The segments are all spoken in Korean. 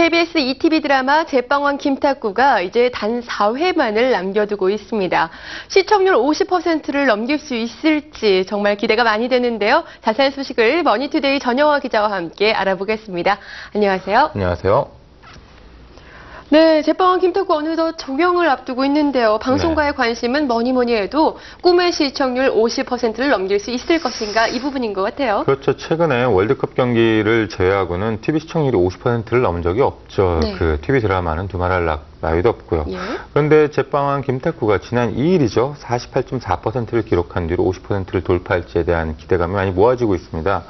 KBS ETV 드라마 제빵왕 김탁구가 이제 단 4회만을 남겨두고 있습니다. 시청률 50%를 넘길 수 있을지 정말 기대가 많이 되는데요. 자세한 소식을 머니투데이 전영화 기자와 함께 알아보겠습니다. 안녕하세요. 안녕하세요. 네, 제빵왕 김탁구 어느덧 종영을 앞두고 있는데요. 방송가의 관심은 뭐니 해도 꿈의 시청률 50%를 넘길 수 있을 것인가 이 부분인 것 같아요. 그렇죠. 최근에 월드컵 경기를 제외하고는 TV 시청률이 50%를 넘은 적이 없죠. 네. 그 TV 드라마는 두말할 나위도 없고요. 예. 그런데 제빵왕 김탁구가 지난 2일이죠. 48.4%를 기록한 뒤로 50%를 돌파할지에 대한 기대감이 많이 모아지고 있습니다.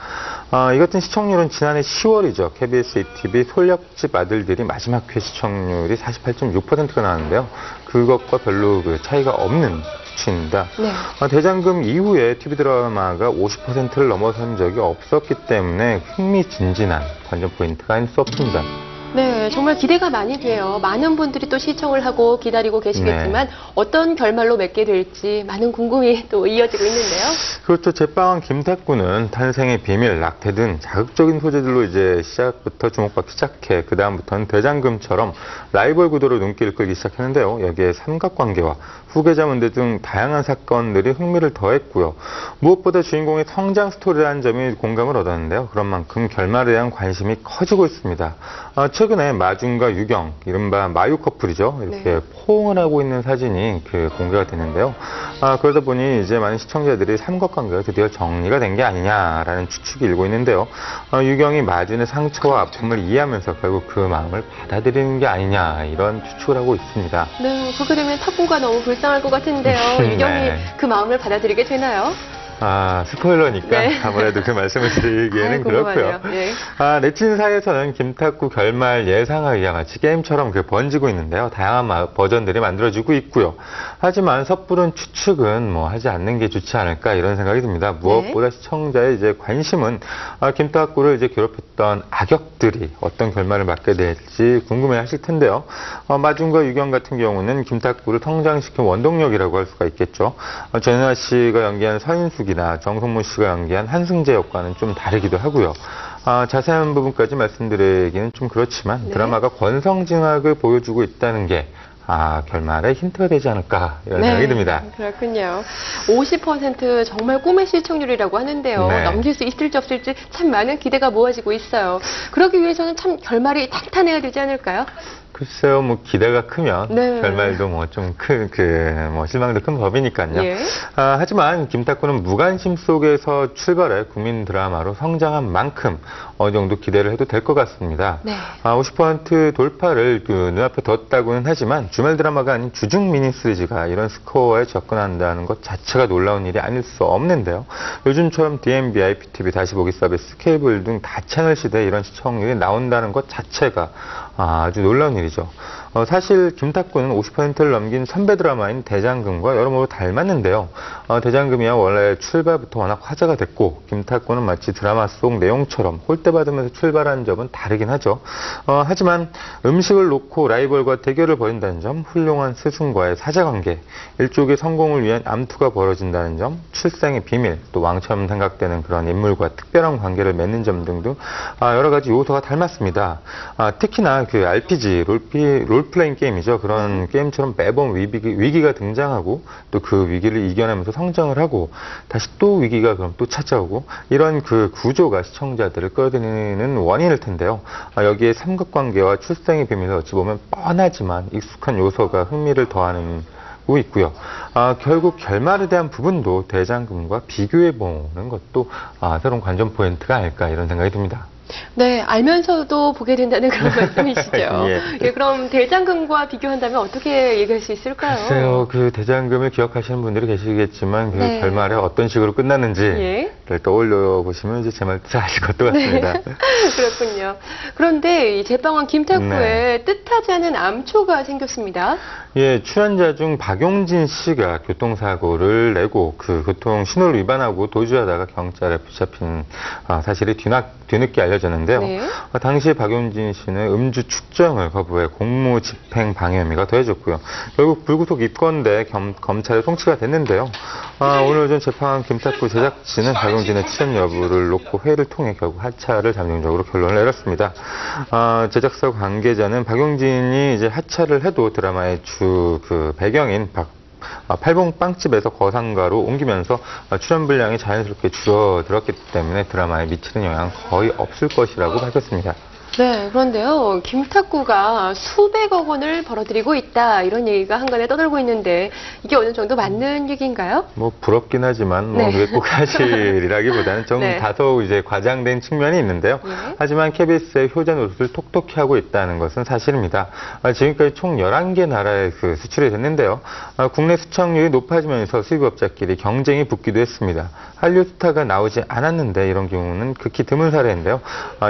이 같은 시청률은 지난해 10월이죠. KBS ETV 솔렵집 아들들이 마지막 회 시청률이 48.6%가 나왔는데요. 그것과 별로 그 차이가 없는 수치입니다. 네. 대장금 이후에 TV 드라마가 50%를 넘어선 적이 없었기 때문에 흥미진진한 관전 포인트가 아닐 수 없습니다. 네, 정말 기대가 많이 돼요. 많은 분들이 또 시청을 하고 기다리고 계시겠지만 어떤 결말로 맺게 될지 많은 궁금이 또 이어지고 있는데요. 그렇죠. 제빵왕 김탁구는 탄생의 비밀, 낙태 등 자극적인 소재들로 이제 시작부터 주목받기 시작해 그 다음부터는 대장금처럼 라이벌 구도로 눈길을 끌기 시작했는데요. 여기에 삼각관계와 후계자 문제 등 다양한 사건들이 흥미를 더했고요. 무엇보다 주인공의 성장 스토리라는 점이 공감을 얻었는데요. 그런 만큼 결말에 대한 관심이 커지고 있습니다. 최근에 마준과 유경, 이른바 마유 커플이죠. 이렇게 포옹을 하고 있는 사진이 공개가 됐는데요. 그러다 보니 이제 많은 시청자들이 삼각관계가 드디어 정리가 된 게 아니냐라는 추측이 일고 있는데요. 유경이 마준의 상처와 아픔을 이해하면서 결국 그 마음을 받아들이는 게 아니냐 이런 추측을 하고 있습니다. 네, 그렇게 되면 탁구가 너무 불쌍할 것 같은데요. 유경이 그 마음을 받아들이게 되나요? 스포일러니까 네. 아무래도 그 말씀을 드리기에는 그렇고요. 네. 네티즌 사이에서는 김탁구 결말 예상과 이와 같이 게임처럼 번지고 있는데요. 다양한 버전들이 만들어지고 있고요. 하지만 섣부른 추측은 하지 않는 게 좋지 않을까 이런 생각이 듭니다. 무엇보다 시청자의 이제 관심은 김탁구를 이제 괴롭혔던 악역들이 어떤 결말을 맞게 될지 궁금해하실 텐데요. 마준과 유경 같은 경우는 김탁구를 성장시킨 원동력이라고 할 수가 있겠죠. 전현아 씨가 연기한 서인숙 이나 정성문 씨가 연기한 한승재 역과는 좀 다르기도 하고요. 자세한 부분까지 말씀드리기는 좀 그렇지만 드라마가 권성징악을 보여주고 있다는 게 결말에 힌트가 되지 않을까 이런 생각이 듭니다. 그렇군요. 50% 정말 꿈의 시청률이라고 하는데요. 넘길 수 있을지 없을지 참 많은 기대가 모아지고 있어요. 그러기 위해서는 참 결말이 탄탄해야 되지 않을까요? 글쎄요, 기대가 크면 결말도 좀 실망도 큰 법이니까요. 하지만 김탁구는 무관심 속에서 출발해 국민 드라마로 성장한 만큼 어느 정도 기대를 해도 될 것 같습니다. 50% 돌파를 눈앞에 뒀다고는 하지만 주말 드라마가 아닌 주중 미니 시리즈가 이런 스코어에 접근한다는 것 자체가 놀라운 일이 아닐 수 없는데요. 요즘처럼 DMB, IPTV, 다시 보기 서비스, 케이블 등 다채널 시대에 이런 시청률이 나온다는 것 자체가 아주 놀라운 일이죠. 사실 김탁구는 50%를 넘긴 선배 드라마인 대장금과 여러모로 닮았는데요. 대장금이야 원래 출발부터 워낙 화제가 됐고 김탁구는 마치 드라마 속 내용처럼 홀대받으면서 출발한 점은 다르긴 하죠. 하지만 음식을 놓고 라이벌과 대결을 벌인다는 점, 훌륭한 스승과의 사제관계, 일족의 성공을 위한 암투가 벌어진다는 점, 출생의 비밀, 또 왕처럼 생각되는 그런 인물과 특별한 관계를 맺는 점 등등 여러 가지 요소가 닮았습니다. 특히나 RPG, 롤플레잉 게임이죠. 그런 게임처럼 매번 위기가 등장하고 또 그 위기를 이겨내면서 성장을 하고 다시 또 위기가 그럼 또 찾아오고 이런 구조가 시청자들을 끌어들이는 원인일 텐데요. 여기에 삼각관계와 출생의 비밀을 어찌 보면 뻔하지만 익숙한 요소가 흥미를 더하는 있고요. 결국 결말에 대한 부분도 대장금과 비교해보는 것도 새로운 관전 포인트가 아닐까 이런 생각이 듭니다. 네, 알면서도 보게 된다는 그런 말씀이시죠. 그럼 대장금과 비교한다면 어떻게 얘기할 수 있을까요? 글쎄요, 대장금을 기억하시는 분들이 계시겠지만 결말에 어떤 식으로 끝났는지를 떠올려 보시면 이제 제 말 잘 아실 것도 같습니다. 그렇군요. 그런데 이 제빵왕 김탁구에 뜻하지 않은 암초가 생겼습니다. 출연자 중 박용진 씨가 교통사고를 내고 교통 신호를 위반하고 도주하다가 경찰에 붙잡힌 사실이 뒤늦게 알려졌는데요. 당시 박용진 씨는 음주 측정을 거부해 공무집행 방해 혐의가 더해졌고요. 결국 불구속 입건돼 검찰에 송치가 됐는데요. 오늘 오전 재판한 김탁구 제작진은 박용진의 출연 여부를 놓고 회의를 통해 결국 하차를 잠정적으로 결론을 내렸습니다. 제작사 관계자는 박용진이 이제 하차를 해도 드라마의 주 배경인 팔봉 빵집에서 거상가로 옮기면서 출연 분량이 자연스럽게 줄어들었기 때문에 드라마에 미치는 영향 거의 없을 것이라고 밝혔습니다. 네, 그런데요, 김탁구가 수백억 원을 벌어들이고 있다, 이런 얘기가 한간에 떠돌고 있는데, 이게 어느 정도 맞는 얘기인가요? 뭐, 부럽긴 하지만, 그게 꼭 사실이라기보다는 좀 다소 이제 과장된 측면이 있는데요. 하지만 KBS의 효자 노릇을 톡톡히 하고 있다는 것은 사실입니다. 지금까지 총 11개 나라에 수출이 됐는데요. 국내 시청률이 높아지면서 수입업자끼리 경쟁이 붙기도 했습니다. 한류 스타가 나오지 않았는데, 이런 경우는 극히 드문 사례인데요.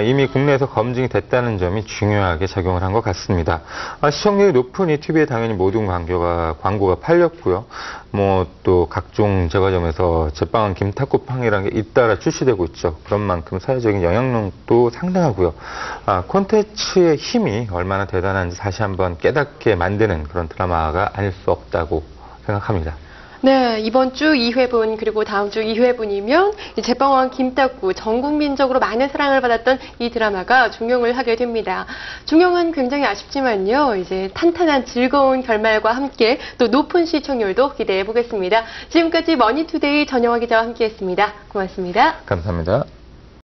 이미 국내에서 검증이 됐다는 점이 중요하게 작용을 한 것 같습니다. 시청률이 높으니 TV에 당연히 모든 광고가 팔렸고요. 또 각종 제과점에서 제빵한 김탁구빵이라는 게 잇따라 출시되고 있죠. 그런 만큼 사회적인 영향력도 상당하고요. 콘텐츠의 힘이 얼마나 대단한지 다시 한번 깨닫게 만드는 그런 드라마가 아닐 수 없다고 생각합니다. 네, 이번 주 2회분 그리고 다음 주 2회분이면 제빵왕 김탁구, 전 국민적으로 많은 사랑을 받았던 이 드라마가 종영을 하게 됩니다. 종영은 굉장히 아쉽지만요, 이제 탄탄한 즐거운 결말과 함께 또 높은 시청률도 기대해 보겠습니다. 지금까지 머니투데이 전영화 기자와 함께했습니다. 고맙습니다. 감사합니다.